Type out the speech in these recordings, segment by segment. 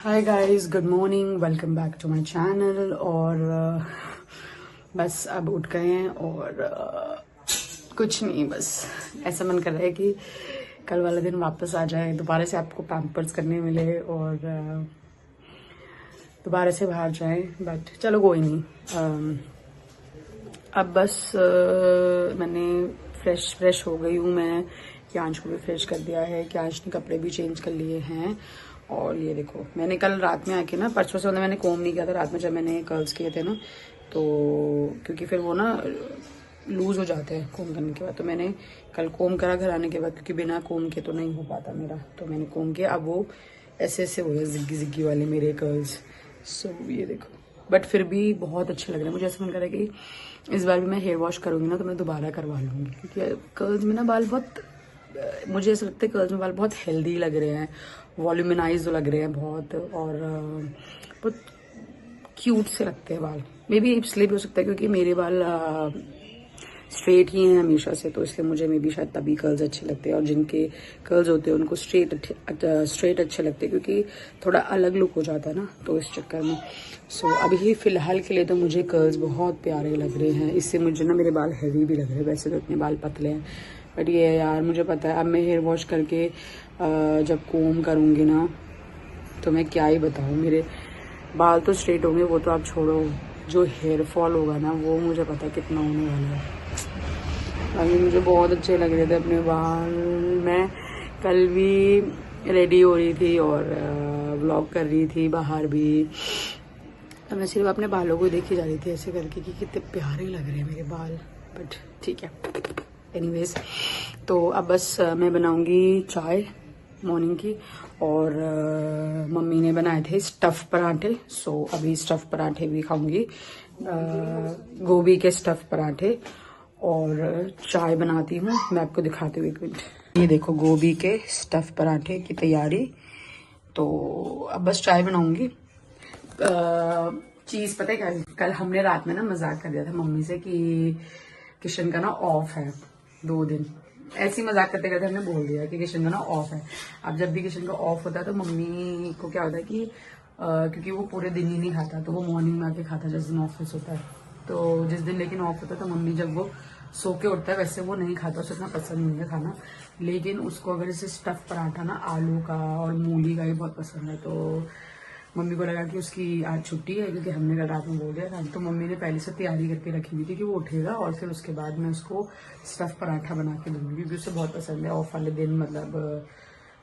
Hi guys, good morning, welcome back to my channel. और बस अब उठ गए हैं और कुछ नहीं, बस ऐसा मन कर रहा है कि कल वाला दिन वापस आ जाए, दोबारा से आपको पैम्पर्स करने मिले और दोबारा से बाहर जाए। बट चलो कोई नहीं। अब बस मैंने फ्रेश हो गई हूँ। मैं क्यांश को भी फ्रेश कर दिया है, क्यांश ने कपड़े भी चेंज कर लिए हैं। और ये देखो, मैंने कल रात में आके ना, परसों से मैंने कोम नहीं किया था। रात में जब मैंने कर्ल्स किए थे ना, तो क्योंकि फिर वो ना लूज हो जाते हैं कोम करने के बाद, तो मैंने कल कोम करा घर आने के बाद, क्योंकि बिना कोम के तो नहीं हो पाता मेरा, तो मैंने कोम किया। अब वो ऐसे ऐसे हो गए जिग्गी जिग्गी वाले मेरे कर्ल्स। सो ये देखो, बट फिर भी बहुत अच्छे लग रहे हैं। मुझे ऐसा मन कर रहा है कि इस बार भी मैं हेयर वॉश करूंगी ना, तो मैं दोबारा करवा लूंगी, क्योंकि कर्ल्स में ना बाल बहुत, मुझे ऐसा लगता है कर्ल्स में बाल बहुत हेल्दी लग रहे हैं, वॉल्यूमिनाइज लग रहे हैं बहुत, और बहुत क्यूट से लगते हैं बाल। मे बी इसलिए भी हो सकता है क्योंकि मेरे बाल स्ट्रेट ही हैं हमेशा से, तो इसलिए मुझे मे बी शायद तभी कर्ल्स अच्छे लगते हैं। और जिनके कर्ल्स होते हैं उनको स्ट्रेट अच्छे लगते हैं, क्योंकि थोड़ा अलग लुक हो जाता है ना, तो इस चक्कर में। सो अभी फिलहाल के लिए तो मुझे कर्ल्स बहुत प्यारे लग रहे हैं। इससे मुझे ना मेरे बाल हैवी भी लग रहे हैं, वैसे तो इतने बाल पतले हैं, बट ये यार मुझे पता है अब मैं हेयर वॉश करके जब कोम करूँगी ना, तो मैं क्या ही बताऊँ, मेरे बाल तो स्ट्रेट होंगे, वो तो आप छोड़ो, जो हेयर फॉल होगा ना वो मुझे पता है कितना होने वाला है। अभी मुझे बहुत अच्छे लग रहे थे अपने बाल। मैं कल भी रेडी हो रही थी और व्लॉग कर रही थी बाहर भी, तो मैं सिर्फ अपने बालों को देखी जा रही थी ऐसे करके कि कितने प्यारे लग रहे हैं मेरे बाल। बट ठीक है, एनीवेज, तो अब बस मैं बनाऊंगी चाय मॉर्निंग की, और मम्मी ने बनाए थे स्टफ पराठे। सो अभी स्टफ पराठे भी खाऊंगी, गोभी के स्टफ पराठे, और चाय बनाती हूँ। मैं आपको दिखाती हूँ, एक मिनट। ये देखो गोभी के स्टफ पराठे की तैयारी। तो अब बस चाय बनाऊंगी। चीज पता है क्या, कल हमने रात में ना मजाक कर दिया था मम्मी से कि किशन का ना ऑफ है 2 दिन। ऐसी मजाक करते करते हमने बोल दिया कि किशन का ना ऑफ है। अब जब भी किशन का ऑफ होता है तो मम्मी को क्या होता है कि क्योंकि वो पूरे दिन ही नहीं खाता, तो वो मॉर्निंग में आके खाता जिस दिन ऑफिस होता है। तो जिस दिन लेकिन ऑफ होता है तो मम्मी जब वो सो के उठता है, वैसे वो नहीं खाता, उसे इतना पसंद नहीं है खाना, लेकिन उसको अगर जैसे स्टफ पराठा ना आलू का और मूली का ही बहुत पसंद है, तो मम्मी को लगा कि उसकी आज छुट्टी है, क्योंकि हमने कल रात में बोल दिया था, तो मम्मी ने पहले से तैयारी करके रखी हुई थी कि वो उठेगा और फिर उसके बाद मैं उसको स्टफ पराठा बना के दूंगी, क्योंकि उसे बहुत पसंद है ऑफ वाले दिन। मतलब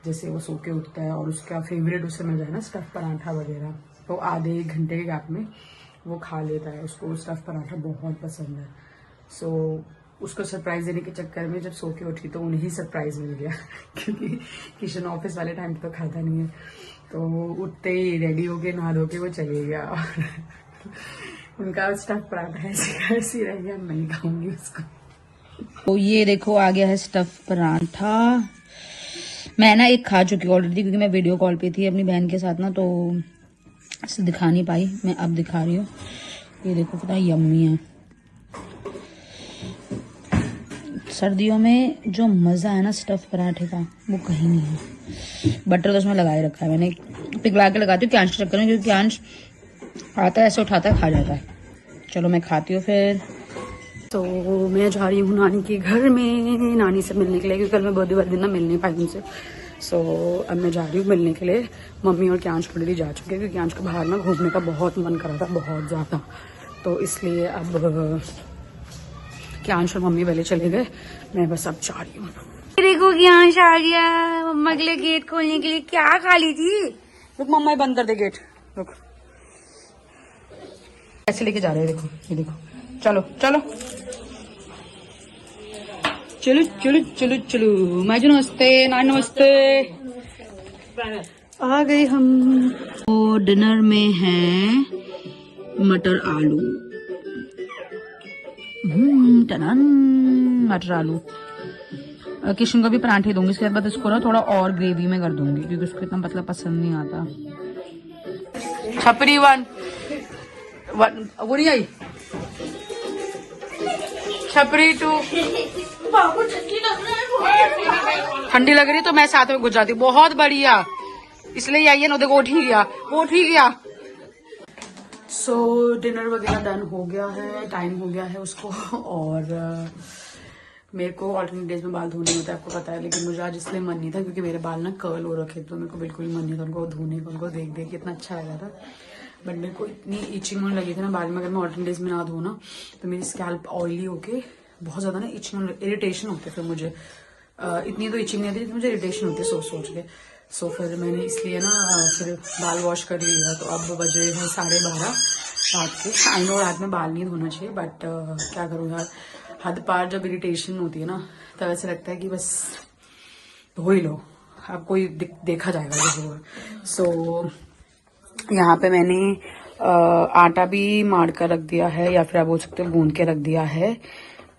जैसे वो सो के उठता है और उसका फेवरेट उसे मिल जाए ना स्टफ पराठा वगैरह, तो आधे 1 घंटे के गैप में वो खा लेता है। उसको स्टफ पराठा बहुत पसंद है। सो उसको सरप्राइज देने के चक्कर में जब सो के उठी तो उन्हें सरप्राइज मिल गया क्योंकि किशन ऑफिस वाले टाइम पे तो खाता नहीं है, तो उठते ही रेडी होके नहा धो के वो चले गया और उनका स्टफ पराठा ऐसे रह गया, नहीं खाऊंगी उसको। तो ये देखो आ गया है स्टफ पराठा। मैं ना एक खा चुकी ऑलरेडी, क्योंकि मैं वीडियो कॉल पे थी अपनी बहन के साथ ना, तो दिखा नहीं पाई, मैं अब दिखा रही हूँ। ये देखो कितना यम्मी है। सर्दियों में जो मजा है ना स्टफ पराठे का, वो कहीं नहीं है। बटर तो उसमें लगाए रखा है मैंने, पिघला के लगाती हूँ क्यांश के चक्कर में, क्योंकि क्यांश आता है ऐसे उठाता है खा जाता है। चलो मैं खाती हूँ फिर। तो मैं जा रही हूँ नानी के घर में, नानी से मिलने के लिए, क्योंकि कल मैं बर्थडे वाले दिन ना मिल नहीं पाई उनसे। सो अब मैं जा रही हूँ मिलने के लिए। मम्मी और क्यांश ऑलरेडी जा चुके हैं, क्योंकि क्यांश को बाहर ना घूमने का बहुत मन कर रहा था, बहुत ज़्यादा, तो इसलिए अब क्यांश और मम्मी पहले चले गए, मैं बस अब जा रही हूँ। देखो क्यांश आ गया मम्मा के लिए गेट खोलने के लिए। क्या खा ली थी? रुक मम्मा, बंद कर दे गेट, रुक। ऐसे लेके जा रहे हैं, देखो ये देखो, चलो चलो चलो चलो चलो चलो। मैं जो नमस्ते, नानी नमस्ते, आ गए हम। तो डिनर में है मटर आलू, टनन मटर आलू। किशन को भी पराठे दूंगी, इसके बाद इसको ना थोड़ा और ग्रेवी में कर दूंगी, क्योंकि उसको इतना पतला पसंद नहीं आता। छपरी वन वो नहीं आई, छपरी 2। ठंडी लग रही तो मैं साथ में घुस जाती हूँ। बहुत बढ़िया, इसलिए आई है ना, देखो उठ ही गया, वो उठ ही गया। सो डिनर वगैरह डन हो गया है, टाइम हो गया है उसको। और मेरे को ऑल्टरनेट डेज में बाल धोने होता है, आपको पता है, लेकिन मुझे आज इसलिए मन नहीं था क्योंकि मेरे बाल ना कर्ल हो रखे, तो मेरे को बिल्कुल ही मन नहीं था उनको धोने को, उनको देख देख के इतना अच्छा लग रहा था। बट मेरे को इतनी इचिंग होने लगी थी ना बाल में, अगर मैं ऑल्टरनेट डेज में ना धो ना तो मेरी स्कैल्प ऑयली होके बहुत ज्यादा ना इचिंग, इरिटेशन होते फिर मुझे। इतनी तो इचिंग नहीं थी, मुझे इरिटेशन होती है सोच के। सो फिर मैंने इसलिए ना फिर बाल वॉश कर ही लिया। तो अब बजे हैं 12:30 रात के। आई नो रात में बाल नहीं धोना चाहिए, बट क्या करूँ यार, हद पार जब इरिटेशन होती है ना तब ऐसा लगता है कि बस धो ही लो, अब कोई देखा जाएगा जो होगा। सो यहाँ पे मैंने आटा भी मार कर रख दिया है, या फिर आप बोल सकते हो गूंद के रख दिया है।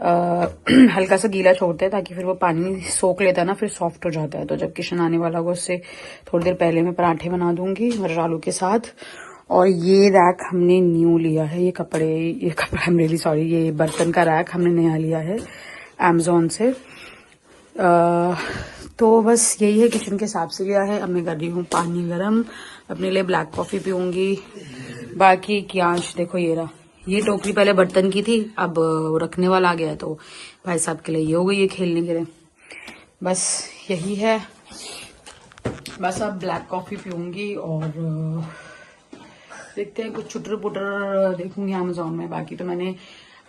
हल्का सा गीला छोड़ते हैं ताकि फिर वो पानी सोख लेता है ना, फिर सॉफ्ट हो जाता है। तो जब किशन आने वाला होगा उससे थोड़ी देर पहले मैं पराठे बना दूंगी मटर आलू के साथ। और ये रैक हमने न्यू लिया है, ये कपड़े आई एम रियली सॉरी, ये बर्तन का रैक हमने नया लिया है अमेजोन से। तो बस यही है, किचन के हिसाब से लिया है। अब मैं कर रही हूँ पानी गरम, अपने लिए ब्लैक कॉफी पीऊंगी। बाकी कियांश देखो ये रहा, ये टोकरी पहले बर्तन की थी, अब वो रखने वाला आ गया है, तो भाई साहब के लिए ये हो गई है खेलने के लिए। बस यही है, बस अब ब्लैक कॉफी पीऊंगी और देखते हैं कुछ चुटर पुटर देखूंगी अमेजोन में। बाकी तो मैंने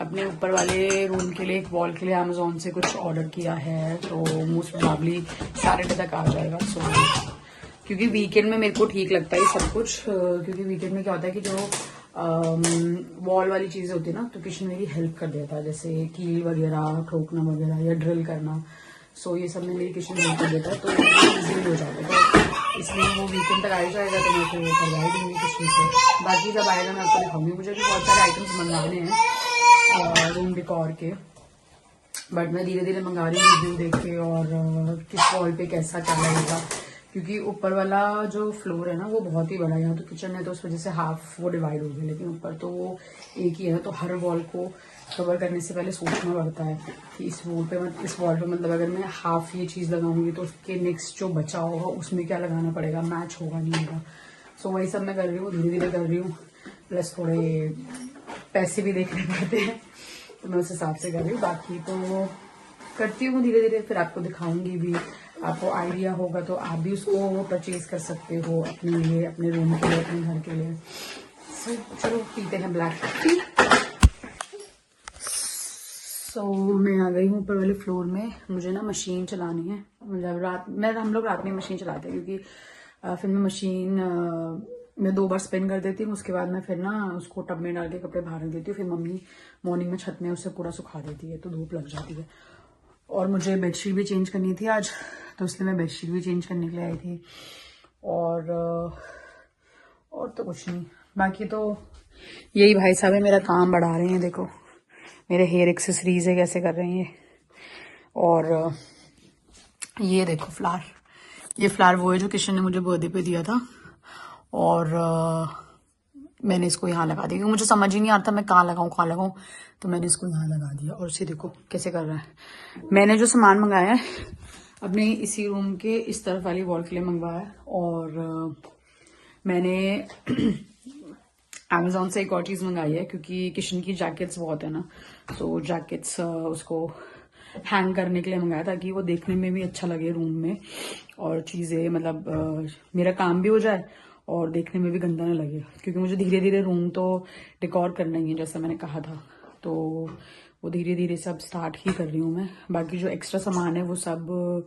अपने ऊपर वाले रूम के लिए, एक वॉल के लिए अमेजोन से कुछ ऑर्डर किया है, तो मोस्ट प्रोबेबली सैटरडे तक आ जाएगा। सो क्योंकि वीकेंड में मेरे को ठीक लगता है सब कुछ, क्योंकि वीकेंड में क्या होता है कि जो वॉल वाली चीजें होती है ना, तो किशन मेरी हेल्प कर देता है, जैसे कील वगैरह ठोकना वगैरह या ड्रिल करना। सो ये सब में मेरी किशन हेल्प कर देता है, तो इजीली हो जाता है। तो इसलिए वो वीकेंड तक आ ही जाएगा, तो मैं फिर वो करवा ही दूंगी किशन से। बाकी जब आएगा मैं आपको दिखाऊंगी। मुझे भी बहुत सारे आइटम्स मंगाने हैं रूम डिकॉर के, बट मैं धीरे धीरे मंगा रही हूँ रिव्यू देख के, और किस वॉल पे कैसा क्या लगेगा। क्योंकि ऊपर वाला जो फ्लोर है ना वो बहुत ही बड़ा है, यहाँ तो किचन है तो उस वजह से हाफ वो डिवाइड हो गया, लेकिन ऊपर तो वो एक ही है, तो हर वॉल को कवर करने से पहले सोचना पड़ता है कि इस वॉल पे मतलब अगर मैं हाफ ये चीज लगाऊंगी तो उसके नेक्स्ट जो बचा होगा उसमें क्या लगाना पड़ेगा, मैच होगा नहीं होगा। सो वही सब मैं कर रही हूँ, धीरे धीरे कर रही हूँ, प्लस थोड़े पैसे भी देखने पड़ते हैं, तो मैं उस हिसाब से कर रही हूँ। बाकी तो करती हूँ धीरे धीरे, फिर आपको दिखाऊंगी भी। आपको आइडिया होगा तो आप भी उसको परचेज कर सकते हो अपने लिए, अपने रूम के लिए, अपने घर के लिए। सो चलो पीते हैं ब्लैक कॉफी। सो मैं आ गई हूँ ऊपर वाले फ्लोर में। मुझे ना मशीन चलानी है, मतलब हम लोग रात में मशीन चलाते हैं, क्योंकि फिर मैं मशीन मैं 2 बार स्पिन कर देती हूँ, उसके बाद मैं फिर ना उसको टब में डाल के कपड़े बाहर रख देती हूँ, फिर मम्मी मॉर्निंग में छत में उसे पूरा सुखा देती है, तो धूप लग जाती है। और मुझे बेडशीट भी चेंज करनी थी आज, तो इसलिए मैं बेडशीट भी चेंज करने के लिए आई थी। और तो कुछ नहीं, बाकी तो यही भाई साहब है मेरा काम बढ़ा रहे हैं। देखो मेरे हेयर एक्सेसरीज है कैसे कर रहे हैं ये। और ये देखो फ्लावर, ये फ्लावर वो है जो किशन ने मुझे बर्थडे पे दिया था, और मैंने इसको यहाँ लगा दिया, क्योंकि मुझे समझ ही नहीं आता मैं कहाँ लगाऊं, तो मैंने इसको यहाँ लगा दिया। और इसे देखो कैसे कर रहा है। मैंने जो सामान मंगाया है अपने इसी रूम के इस तरफ वाली वॉल के लिए मंगवाया है, और मैंने अमेजोन से एक और चीज मंगाई है, क्योंकि किशन की जैकेट्स बहुत है ना, तो जैकेट्स उसको हैंग करने के लिए मंगाया, ताकि वो देखने में भी अच्छा लगे रूम में, और चीजें मतलब मेरा काम भी हो जाए और देखने में भी गंदा ना लगे, क्योंकि मुझे धीरे धीरे रूम तो डेकोर करना ही है जैसा मैंने कहा था, तो वो धीरे धीरे सब स्टार्ट ही कर रही हूँ मैं। बाकी जो एक्स्ट्रा सामान है वो सब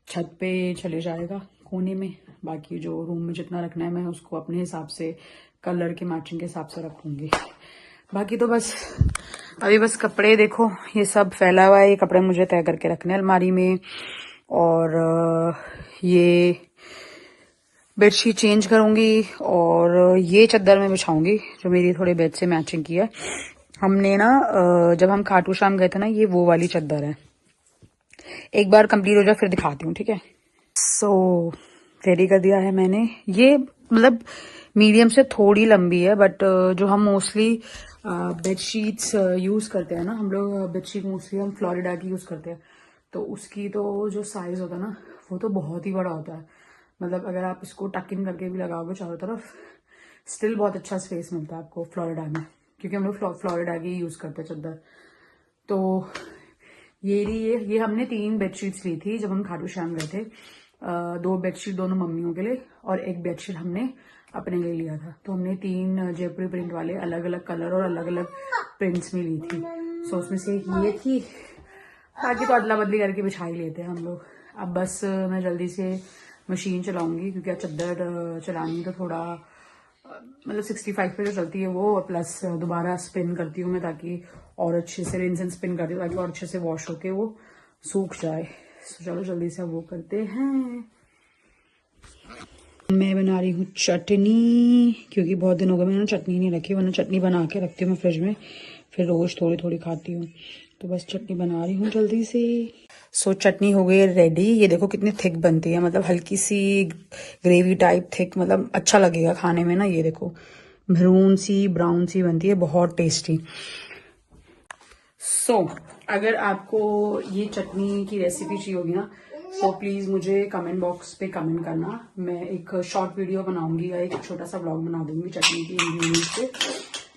छत पे चले जाएगा कोने में, बाकी जो रूम में जितना रखना है मैं उसको अपने हिसाब से कलर के मैचिंग के हिसाब से रखूंगी। बाकी तो बस अभी बस कपड़े देखो ये सब फैला हुआ है, ये कपड़े मुझे तय करके रखने अलमारी में, और ये बेडशीट चेंज करूंगी, और ये चद्दर में बिछाऊंगी जो मेरी थोड़े बेड से मैचिंग की है। हमने ना जब हम खाटू श्याम गए थे ना, ये वो वाली चद्दर है। एक बार कंप्लीट हो जाए फिर दिखाती हूँ, ठीक है। सो रेडी कर दिया है मैंने। ये मतलब मीडियम से थोड़ी लंबी है, बट जो हम मोस्टली बेडशीट्स यूज करते हैं ना, हम लोग बेडशीट मोस्टली हम फ्लोरिडा की यूज करते हैं, तो उसकी तो जो साइज होता है ना वो तो बहुत ही बड़ा होता है, मतलब अगर आप इसको टक इन करके भी लगाओगे चारों तरफ, स्टिल बहुत अच्छा स्पेस मिलता है आपको फ्लोरिडा में, क्योंकि हम लोग फ्लोरिडा की यूज करते हैं चादर। तो ये हमने 3 बेडशीट्स ली थी जब हम खाटू श्याम गए थे। 2 बेडशीट दोनों मम्मियों के लिए और 1 बेडशीट हमने अपने लिए लिया था। तो हमने 3 जयपुरी प्रिंट वाले अलग अलग कलर और अलग अलग प्रिंट्स में ली थी। सो उसमें से ये थी, बाकी तो अदला बदली करके बिछा ही लेते हैं हम लोग। अब बस मैं जल्दी से मशीन चलाऊंगी, क्योंकि चादर चलानी तो थोड़ा मतलब 65 पे जो चलती है वो, प्लस दोबारा स्पिन करती हूँ मैं, ताकि और अच्छे से रिंस एंड स्पिन करती हूँ ताकि और अच्छे से वॉश होके वो सूख जाए। तो चलो जल्दी से वो करते हैं। मैं बना रही हूँ चटनी, क्योंकि बहुत दिन हो गए मैंने चटनी नहीं रखी, वरना चटनी बना के रखती हूँ मैं फ्रिज में, फिर रोज थोड़ी थोड़ी खाती हूँ। तो बस चटनी बना रही हूँ जल्दी से। सो चटनी हो गई रेडी। ये देखो कितनी थिक बनती है, मतलब हल्की सी ग्रेवी टाइप थिक, मतलब अच्छा लगेगा खाने में ना। ये देखो महरून सी ब्राउन सी बनती है, बहुत टेस्टी। सो अगर आपको ये चटनी की रेसिपी चाहिए होगी ना, तो प्लीज मुझे कमेंट बॉक्स पे कमेंट करना। मैं एक शॉर्ट वीडियो बनाऊंगी या एक छोटा सा ब्लॉग बना दूंगी चटनी की इंग्रेडिएंट्स पे।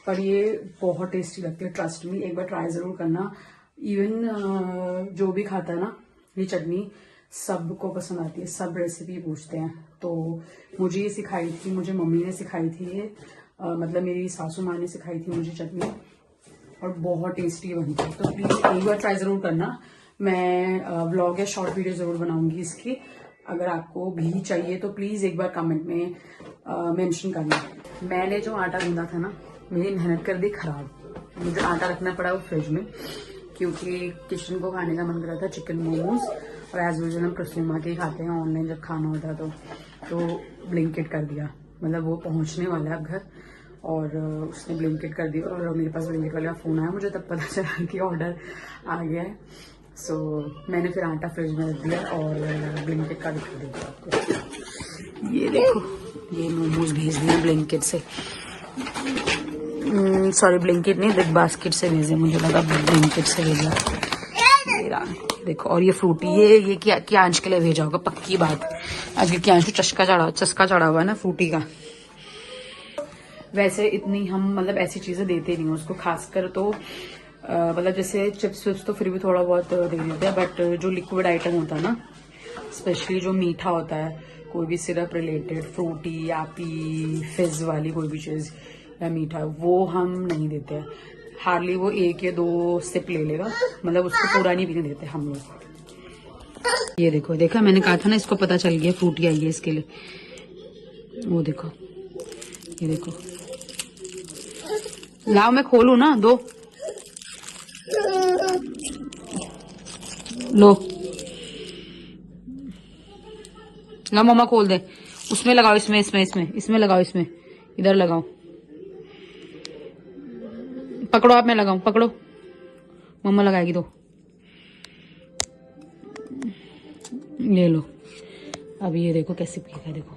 पर ये बहुत टेस्टी लगती है, ट्रस्ट मी, एक बार ट्राई जरूर करना। इवन जो भी खाता है ना ये चटनी, सबको पसंद आती है, सब रेसिपी पूछते हैं। तो मुझे ये सिखाई थी, मुझे मम्मी ने सिखाई थी ये, मतलब मेरी सासू माँ ने सिखाई थी मुझे चटनी, और बहुत टेस्टी बनती है। तो प्लीज एक बार ट्राई जरूर करना। मैं व्लॉग या शॉर्ट वीडियो जरूर बनाऊंगी इसकी। अगर आपको भी चाहिए तो प्लीज एक बार कमेंट में मेंशन करना। मैंने जो आटा गूंदा था ना, मेरी मेहनत कर दी खराब। मुझे आटा रखना पड़ा वो फ्रिज में, क्योंकि किचन को खाने का मन कर रहा था चिकन मोमोज, और एज यूजुअल हम प्रसूमा के ही खाते हैं ऑनलाइन जब खाना होता है तो ब्लिंकिट कर दिया। मतलब वो पहुंचने वाला है अब घर, और उसने ब्लिंकिट कर दिया, और मेरे पास ब्लिंकिट वाले का फोन आया, मुझे तब पता चला कि ऑर्डर आ गया है। सो मैंने फिर आटा फ्रिज में रख दिया और ब्लिंकिट का दिखा दिया आपको। ये देखो ये मोमोज भेज दिए ब्लिंकिट से, सॉरी ब्लिंकिट नहीं, बिग बास्केट से भेजे, मुझे लगा ब्लिंकिट से भेजा। देखो, और ये फ्रूटी, ये कियांश के लिए भेजा होगा पक्की बात। आजकल कियांश को चस्का चढ़ा हुआ है ना फ्रूटी का। वैसे इतनी हम मतलब ऐसी चीजें देते नहीं उसको, खासकर तो मतलब जैसे चिप्स विप्स तो फिर भी थोड़ा बहुत दे देते हैं, बट जो लिक्विड आइटम होता है ना, स्पेशली जो मीठा होता है, कोई भी सिरप रिलेटेड, फ्रूटी, यापी, फिज वाली कोई भी चीज या मीठा, वो हम नहीं देते हैं। हार्डली वो 1 या 2 सिप ले लेगा, मतलब उसको पूरा नहीं पीने देते हम लोग। ये देखो, देखा मैंने कहा था ना इसको पता चल गया फ्रूटी आई है इसके लिए। वो देखो, ये देखो, लाओ मैं खोलू ना, दो लो, ला मम्मा खोल दे। उसमें लगाओ, इसमें लगाओ, इसमें इधर लगाओ, पकड़ो, आप मैं लगाऊं, पकड़ो, मम्मा लगाएगी। दो, ले लो। अब ये देखो कैसे पिएगा, देखो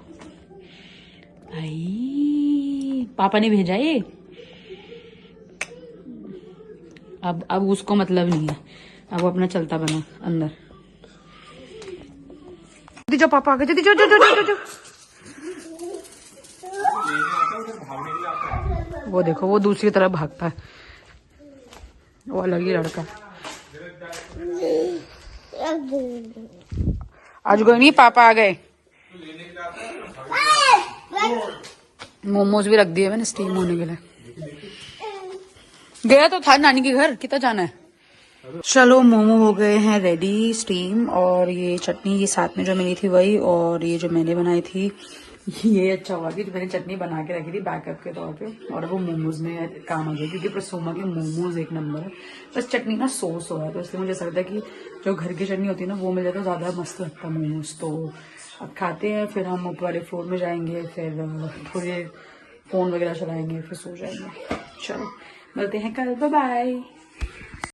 भाई, पापा ने भेजा ये। अब उसको मतलब नहीं है, अब वो अपना चलता बना अंदर। जो पापा आ गए, जो वो देखो, वो दूसरी तरफ भागता है, वो अलग ही लड़का। आज कोई नहीं, पापा आ गए। मोमोज भी रख दिए मैंने स्टीम होने के लिए। गया तो था नानी के घर, कितना जाना है। चलो मोमो हो गए हैं रेडी स्टीम, और ये चटनी ये साथ में जो मिली थी वही, और ये जो मैंने बनाई थी ये अच्छा हुआ कि मैंने चटनी बना के रखी थी बैकअप के तौर पे, और वो मोमोज में काम आ गया, क्योंकि प्रसूमा के मोमोज एक नंबर है। बस चटनी ना सोस हो रहा है, तो इसलिए मुझे ऐसा लगता है कि जो घर की चटनी होती है ना वो मिल जाए तो ज्यादा मस्त लगता है मोमोज। तो अब खाते हैं, फिर हम ऊपर वाले फ्लोर में जाएंगे, फिर थोड़ी फोन वगैरह चलाएंगे, फिर सो जाएंगे। चलो मिलते हैं कल, बाय बाय।